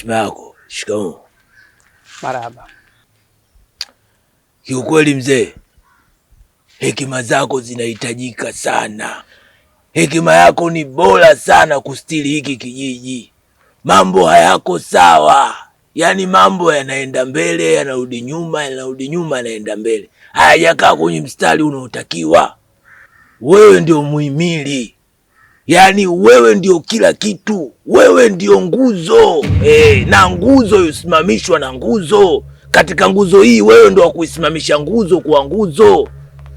heshima yako. Shikamoo. Marahaba. Kiukweli mzee, hekima zako zinahitajika sana. Hekima yako ni bora sana kustiri hiki kijiji. Mambo hayako sawa. Yaani mambo yanaenda mbele, yanarudi nyuma, yanarudi nyuma, yanaenda mbele. Hayajakaa kwenye mstari unaotakiwa. Wewe ndio muhimili. Yaani wewe ndio kila kitu. Wewe ndio nguzo. Na nguzo yusimamishwa na nguzo. Katika nguzo hii wewe ndio wakuisimamisha nguzo kwa nguzo.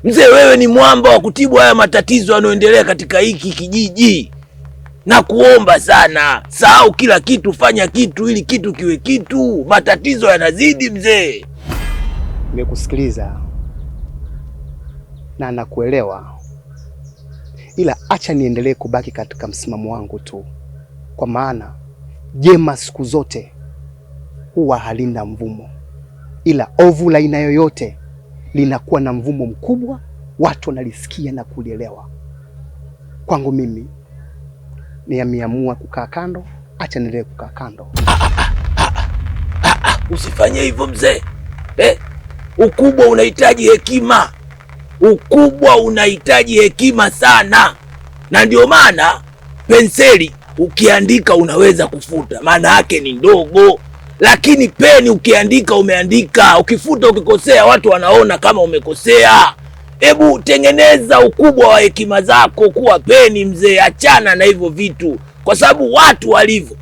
Mzee, wewe ni mwamba wa kutibu haya matatizo yanayoendelea katika hiki kijiji. Na kuomba sana, sahau kila kitu, fanya kitu ili kitu kiwe kitu. Matatizo yanazidi mzee. Nimekusikiliza na nakuelewa, ila acha niendelee kubaki katika msimamo wangu tu, kwa maana jema siku zote huwa halina mvumo, ila ovu la aina yoyote linakuwa na mvumo mkubwa, watu wanalisikia na kulielewa. Kwangu mimi nimeamua kukaa kando, acha niendelee kukaa kando. Usifanye hivyo mzee. Ukubwa unahitaji hekima. Ukubwa unahitaji hekima sana. Na ndio maana penseli ukiandika unaweza kufuta, maana yake ni ndogo. Lakini peni ukiandika umeandika, ukifuta ukikosea watu wanaona kama umekosea. Hebu tengeneza ukubwa wa hekima zako kuwa peni mzee, achana na hivyo vitu. Kwa sababu watu walivyo,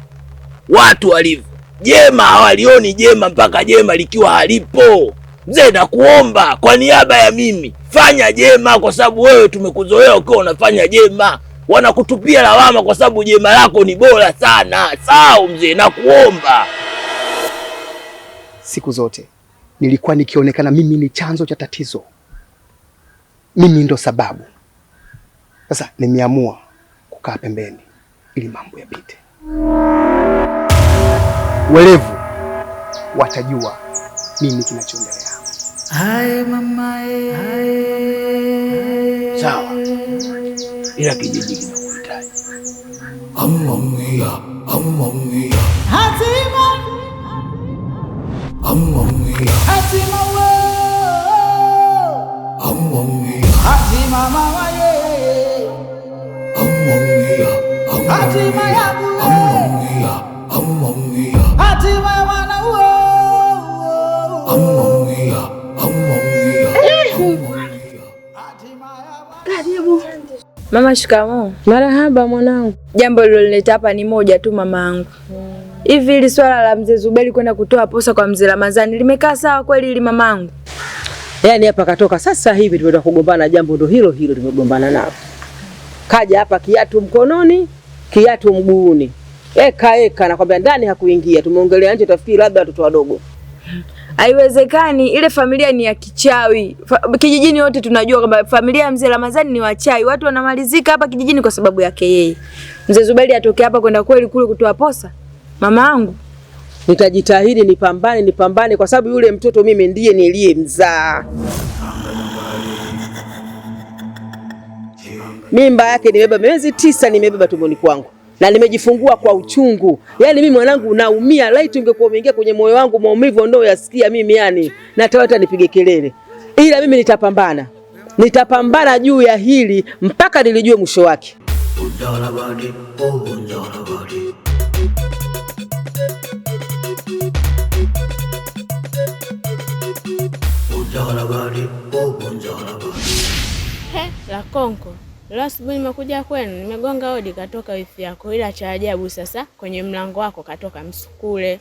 jema hawalioni jema mpaka jema likiwa halipo. Mzee, nakuomba kwa niaba ya mimi, fanya jema, kwa sababu wewe tumekuzoea ukiwa unafanya jema. Wanakutupia lawama kwa sababu jema lako ni bora sana. Sawa mzee, nakuomba. Siku zote nilikuwa nikionekana mimi ni chanzo cha tatizo, mimi ndo sababu. Sasa nimeamua kukaa pembeni ili mambo yapite. Welevu watajua nini kinachoendelea. Hai mama, Sawa, ila kijiji kinakuhitaji. Amamia, amamia. Hatima. Amamia. Hatima wo. Amamia. Hatima mama ye. Amamia. Hatima yangu. Amamia. Amamia. Hatima wana wo. Amamia. Amamia. Karibu. Mama, shikamoo. Marahaba mwanangu. Jambo lililonileta hapa ni moja tu mamangu. Hivi hili swala la mzee Zuberi kwenda kutoa posa kwa mzee Ramadhani limekaa sawa kweli hili mamangu? Yaani hapa katoka sasa hivi tumeenda kugombana, jambo ndo hilo hilo tumegombana nao. Kaja hapa kiatu mkononi, kiatu mguuni. Eka nakwambia ndani hakuingia. Tumeongelea nje tafikiri labda watoto wadogo. Haiwezekani, ile familia ni ya kichawi. Kijijini wote tunajua kwamba familia ya mzee Ramadhani ni wachawi. Watu wanamalizika hapa kijijini kwa sababu yake yeye. Mzee Zuberi atoke hapa kwenda kweli kule kutoa posa? Mamangu, nitajitahidi nipambane kwa sababu yule mtoto mimi ndiye niliyemzaa. Mimba yake nimebeba miezi 9, nimebeba tumboni kwangu. Na nimejifungua kwa uchungu. Yaani mimi mwanangu naumia, laiti ungekuwa umeingia kwenye moyo wangu maumivu ndio yasikia mimi yani. Na hata nipige kelele. Ila mimi nitapambana. Nitapambana juu ya hili mpaka nilijue mwisho wake. La Konko. Leo asubuhi nimekuja kwenu, nimegonga hodi katoka wifi yako, ila cha ajabu sasa kwenye mlango wako katoka msukule.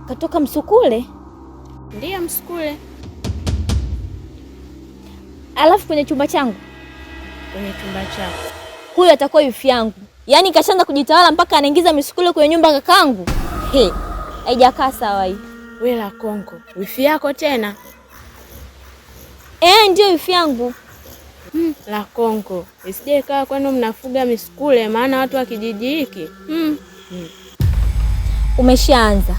Katoka msukule? Ndiyo msukule. Alafu kwenye chumba changu? Kwenye chumba chako. Huyo atakuwa wifi yangu. Yaani kashaanza kujitawala mpaka anaingiza misukule kwenye nyumba kakangu. Haijakaa sawa hii. Wewe La Konko, wifi yako tena? Ndio wifi yangu. La Konko, isije kaa kwenu mnafuga misukule, maana watu wa kijiji hiki. Umeshaanza.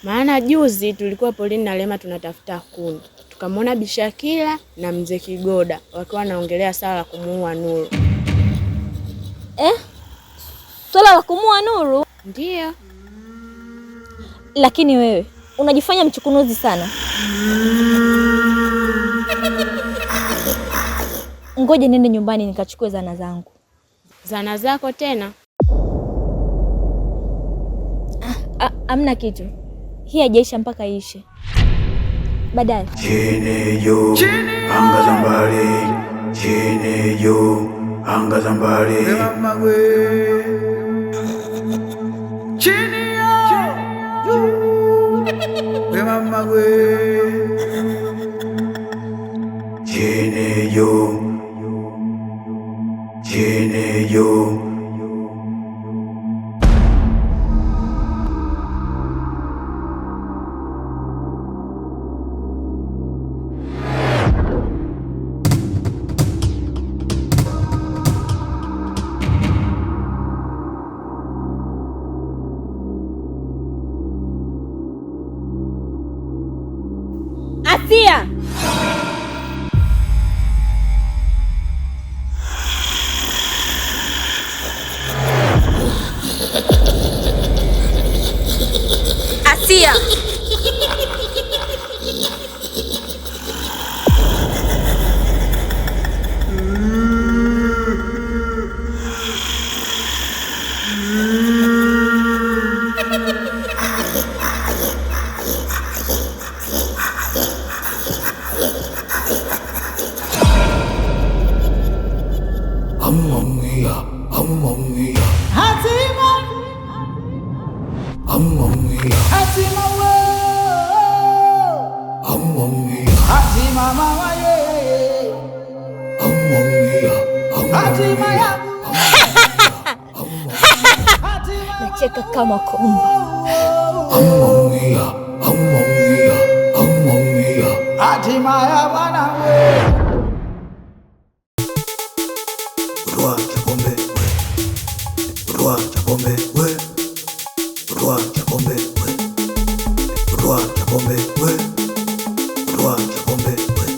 Maana juzi tulikuwa polini na Lema tunatafuta kuni. Tukamwona Bishakila na mzee Kigoda wakiwa wanaongelea sala kumuua Nuru. Swala la kumua Nuru? Ndiyo. Lakini wewe unajifanya mchukunuzi sana. Ngoja nende nyumbani nikachukue zana zangu. Zana zako tena? Amna kitu. Hii haijaisha mpaka iishe. Baadaye. Chini juu, anga za mbali. Chini juu, anga za mbali. Chini juu, chini juu, chini juu. Asia! Asia! Nacheka kama komba. Hatimaya bwana we. Rua Chapombe we. Rua Chapombe we. Rua Chapombe we. Rua Chapombe we. Rua Chapombe we.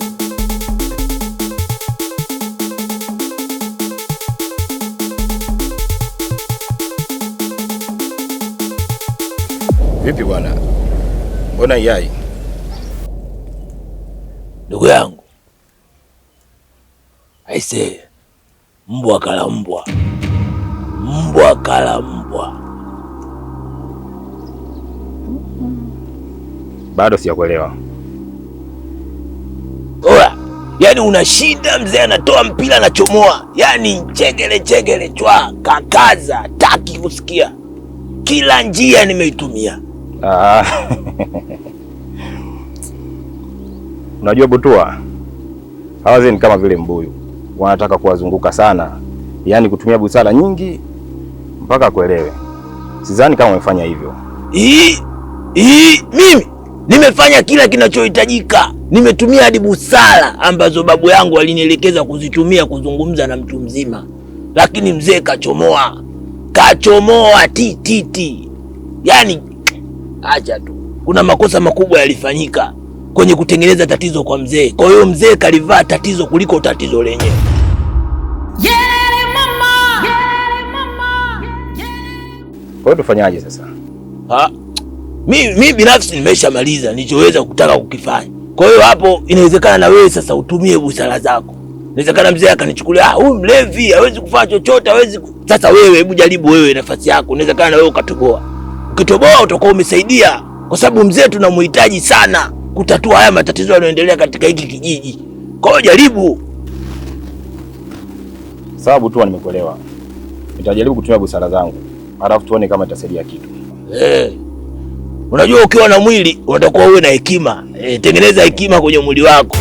Vipi bwana? Mbona yai? Ndugu yangu, aise, mbwa kala mbwa, mbwa kala mbwa. Bado sijakuelewa. Oya, yani una shida mzee, anatoa mpira anachomoa, yani chegele chwa, kakaza, taki kusikia. Kila njia nimeitumia. Unajua Butua, hawa ni kama vile mbuyu, wanataka kuwazunguka sana, yaani kutumia busara nyingi mpaka kuelewe. Sidhani kama umefanya hivyo. Mimi nimefanya kila kinachohitajika. Nimetumia hadi busara ambazo babu yangu alinielekeza kuzitumia kuzungumza na mtu mzima, lakini mzee kachomoa tititi. Yaani acha tu, kuna makosa makubwa yalifanyika kwenye kutengeneza tatizo kwa mzee. Kwa hiyo mzee kalivaa tatizo kuliko tatizo lenyewe. Kwa hiyo tufanyaje sasa? Mimi binafsi nimeshamaliza nilichoweza kutaka kukifanya. Kwa hiyo hapo inawezekana na wewe sasa utumie busara zako. Inawezekana mzee akanichukulia, huyu mlevi hawezi kufanya chochote, hawezi. Sasa wewe hebu jaribu wewe nafasi yako. Inawezekana na wewe ukatoboa. Ukitoboa utakuwa umesaidia, kwa sababu mzee tunamhitaji sana kutatua haya matatizo yanayoendelea katika hiki kijiji. Kwa hiyo jaribu. Sababu tu nimekuelewa. Nitajaribu kutumia busara zangu, halafu tuone kama itasaidia kitu. Unajua ukiwa na mwili unatakiwa uwe na hekima. Tengeneza hekima kwenye mwili wako.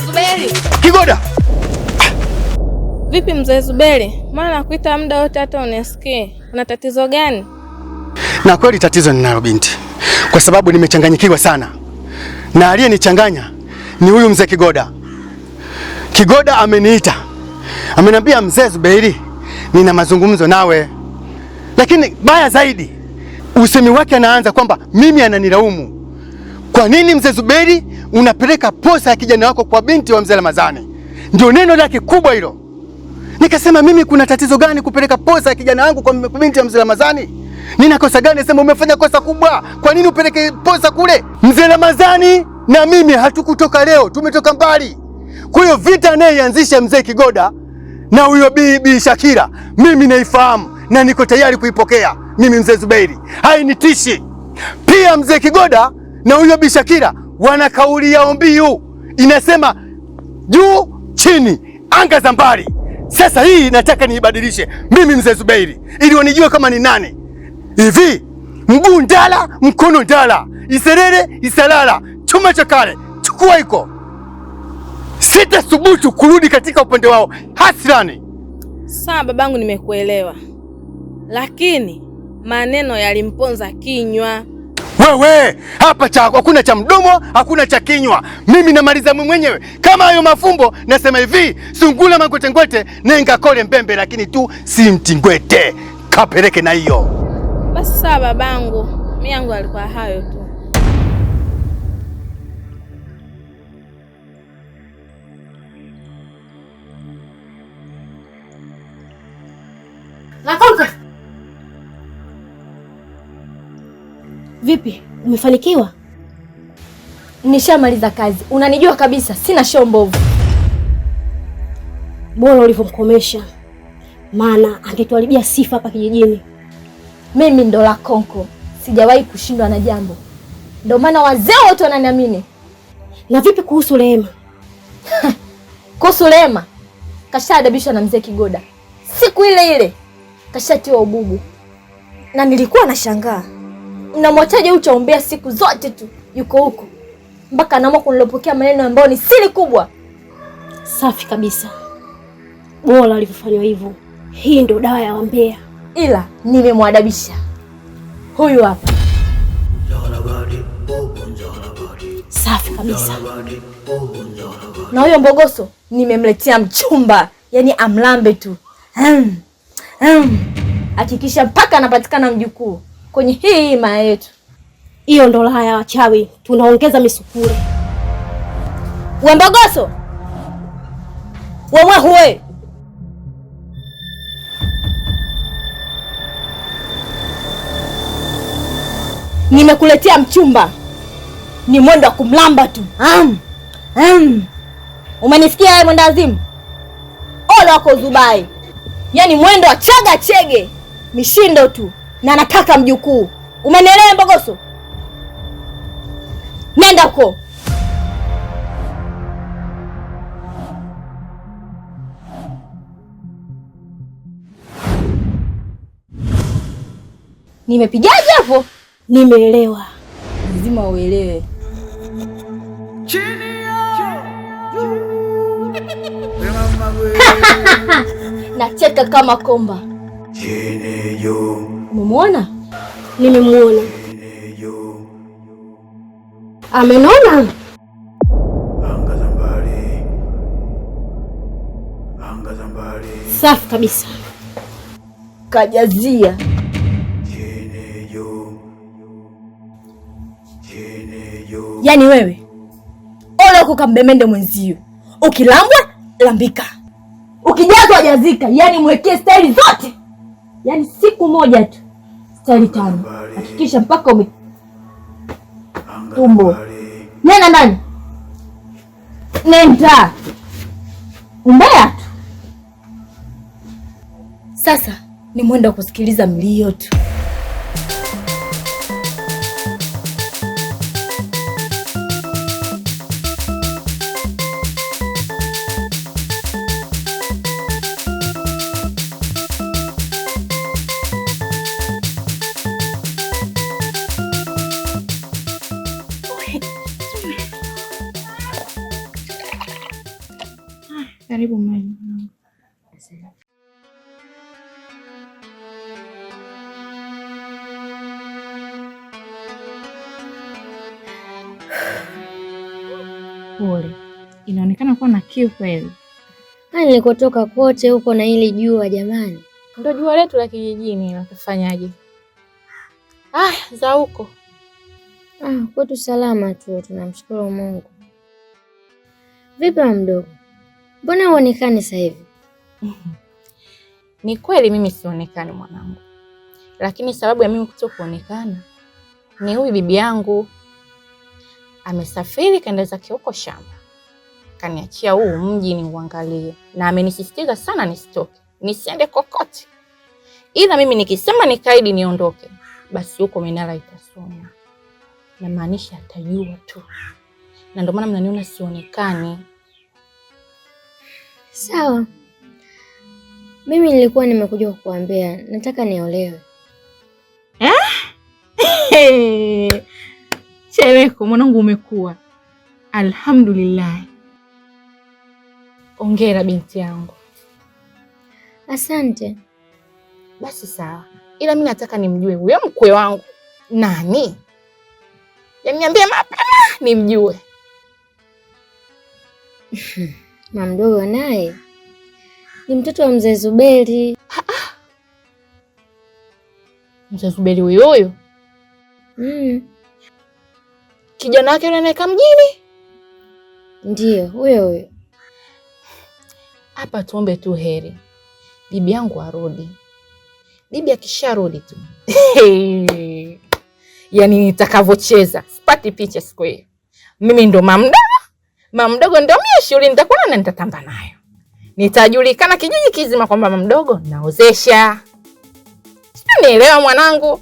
Zuberi. Kigoda. Vipi mzee Zuberi? Maana nakuita muda wote hata unisikie. Una tatizo gani? Na kweli tatizo ninalo binti, kwa sababu nimechanganyikiwa sana. na aliyenichanganya ni huyu mzee Kigoda. Kigoda ameniita, ameniambia mzee Zuberi, nina mazungumzo nawe. Lakini baya zaidi, usemi wake anaanza kwamba mimi ananilaumu. Kwa nini mzee Zuberi unapeleka posa ya kijana wako kwa binti wa mzee Ramadhani? Ndio neno lake kubwa hilo. Nikasema mimi kuna tatizo gani kupeleka posa ya kijana wangu kwa binti ya mzee Ramadhani? Nina kosa gani? Sema umefanya kosa kubwa. Kwa nini upeleke posa kule? Mzee Ramadhani na mimi hatukutoka leo, tumetoka mbali. Kwa hiyo vita anayeanzisha mzee Kigoda na huyo bibi Shakira, mimi naifahamu na niko tayari kuipokea. Mimi mzee Zuberi, hainitishi. Pia mzee Kigoda na huyo bibi Shakira wana kauli yao mbiu inasema juu chini, anga za mbali. Sasa hii nataka niibadilishe mimi mzee Zuberi ili wanijue kama ni nani. Hivi mguu ndala, mkono ndala, iserere isalala, chuma cha kale chukua iko. Sitathubutu kurudi katika upande wao hasirani. Sawa babangu, nimekuelewa, lakini maneno yalimponza kinywa. Wewe hapa hakuna cha mdomo, hakuna cha kinywa. Mimi namaliza mwenyewe. Kama hayo mafumbo, nasema hivi, sungula mangwete nenga kole mbembe, lakini tu si mtingwete. Kapeleke na hiyo. Basi sawa babangu, mimi yangu alikuwa hayo tu. Nakonka. Vipi? Umefanikiwa? Nishamaliza kazi. Unanijua kabisa, sina show mbovu. Bora ulivyomkomesha. Maana angetuharibia sifa hapa kijijini. Mimi ndo la Konko. Sijawahi kushindwa na jambo. Ndio maana wazee wote wananiamini. Na vipi kuhusu Rehema? Kuhusu Rehema, kashadabishwa na mzee Kigoda. Siku ile ile kashatiwa ububu. Na nilikuwa nashangaa. Mnamwachaje uchaombea siku zote tu yuko huko mpaka anaamua kunilopokea maneno ambayo ni siri kubwa. Safi kabisa. Bora alivyofanywa hivyo. Hii ndio dawa ya wambea. Ila nimemwadabisha. Huyu hapa. Safi kabisa. Na huyo Mbogoso nimemletea mchumba, yani amlambe tu. Hakikisha mpaka anapatikana mjukuu kwenye hii maya yetu. Hiyo ndo raha ya wachawi, tunaongeza misukule. We Mbogoso, wewe huwe, nimekuletea mchumba, ni mwendo wa kumlamba tu. Umenisikia wewe mwenda azimu? Ole wako Zubai, yani mwendo wa chaga chege, mishindo tu, na nataka mjukuu. Umenielewa Mbogoso? Nenda huko. Nimepigaje hapo? Nimeelewa. Lazima uelewe. Nacheka kama komba. Chini juu. Umemwona? Nimemuona. Chini juu. Amenona? Anga za mbali. Anga za mbali. Safi kabisa. Kajazia. Chini juu. Chini juu. Yaani wewe ole uko kambemende mwenzio. Ukilambwa lambika. Ukijazwa jazika. Yaani mwekee staili zote. Yaani siku moja tu staili 5. Hakikisha mpaka tumbo. Nenda ndani. Nenda. Umbea tu. Sasa ni mwendo wa kusikiliza mlio tu. Karibu mama. Pole. Inaonekana kuwa na kiu kweli. Nilikotoka kote huko na hili jua jamani. Ndio jua letu la kijijini, natafanyaje? Za huko. Kwetu salama tu, tunamshukuru Mungu. Vipi mdogo? Mbona huonekani sasa hivi? Ni kweli mimi sionekani mwanangu. Lakini sababu ya mimi kutokuonekana ni huyu bibi yangu. Amesafiri kaenda zake huko shamba. Kaniachia huu mji ni uangalie. Na amenisisitiza sana nisitoke. Nisiende kokote. Ila mimi nikisema nikaidi niondoke, basi huko Minara itasoma. Na maanisha atajua tu. Na ndio maana mnaniona sionekani. Sawa. Mimi nilikuwa nimekuja kukuambia nataka niolewe. Cheleko mwanangu umekuwa. Alhamdulillah. Ongera binti yangu. Asante. Basi sawa. Ila mimi nataka nimjue huyo mkwe wangu. Nani? Yaani niambie mapema nimjue. Mama mdogo naye ni mtoto wa mzee Zuberi. Mzee Zuberi huyo? Kijana wake yule anaeka mjini? Ndiyo, huyo. Hapa tuombe tu heri. Bibi yangu arudi. Bibi akisharudi tu. Yaani nitakavocheza. Sipati picha siku hiyo. Mimi ndo mama mdogo ndo mimi shughuli nitakuwa na nitatamba nayo. Nitajulikana kijiji kizima kwamba mama mdogo naozesha. Nielewa mwanangu.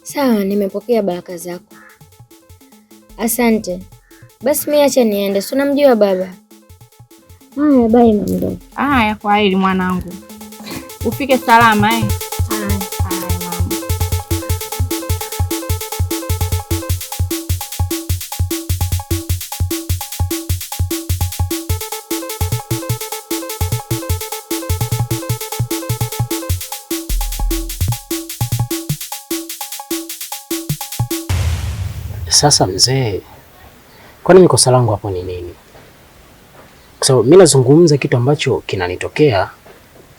Sawa, nimepokea baraka zako. Asante. Basi mimi acha niende. Si unamjua baba? Haya, bye mama mdogo. Haya, kwa heri mwanangu. Ufike salama Haya mama. Sasa mzee, kwani mimi kosa langu hapo ni nini? Kwa sababu mimi nazungumza kitu ambacho kinanitokea,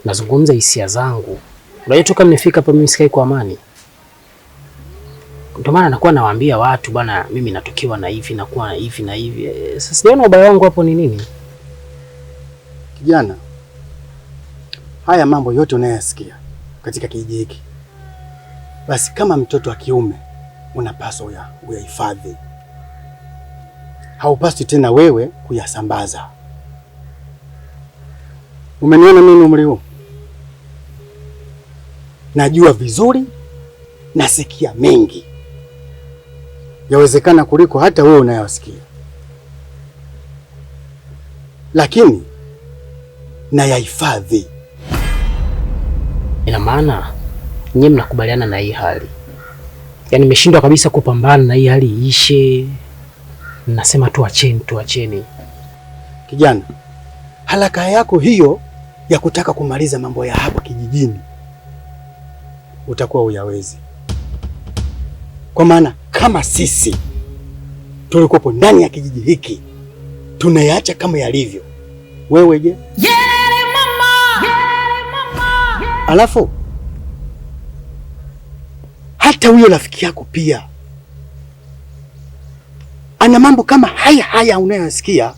nazungumza hisia zangu. Unajua tu kama nifika hapa mimi sikai kwa amani. Ndio maana nakuwa nawaambia watu bwana, mimi natokiwa na hivi na kuwa hivi na hivi. Sasa sijaona ubaya wangu hapo ni nini? Kijana, haya mambo yote unayasikia katika kijiji hiki, basi kama mtoto wa kiume unapaswa uyahifadhi. Haupaswi tena wewe kuyasambaza. Umeniona mimi umri huu? Najua vizuri, nasikia mengi. Yawezekana kuliko hata wewe unayosikia. Lakini na yahifadhi. Ina maana nyinyi mnakubaliana na hii hali. Yaani nimeshindwa kabisa kupambana na hii hali iishe. Nasema tuacheni. Kijana, haraka yako hiyo ya kutaka kumaliza mambo ya hapa kijijini utakuwa uyawezi. Kwa maana kama sisi tulikuwa ndani ya kijiji hiki tunayaacha kama yalivyo, wewe je? Mama! Alafu hata huyo rafiki yako pia ana mambo kama haya unayosikia,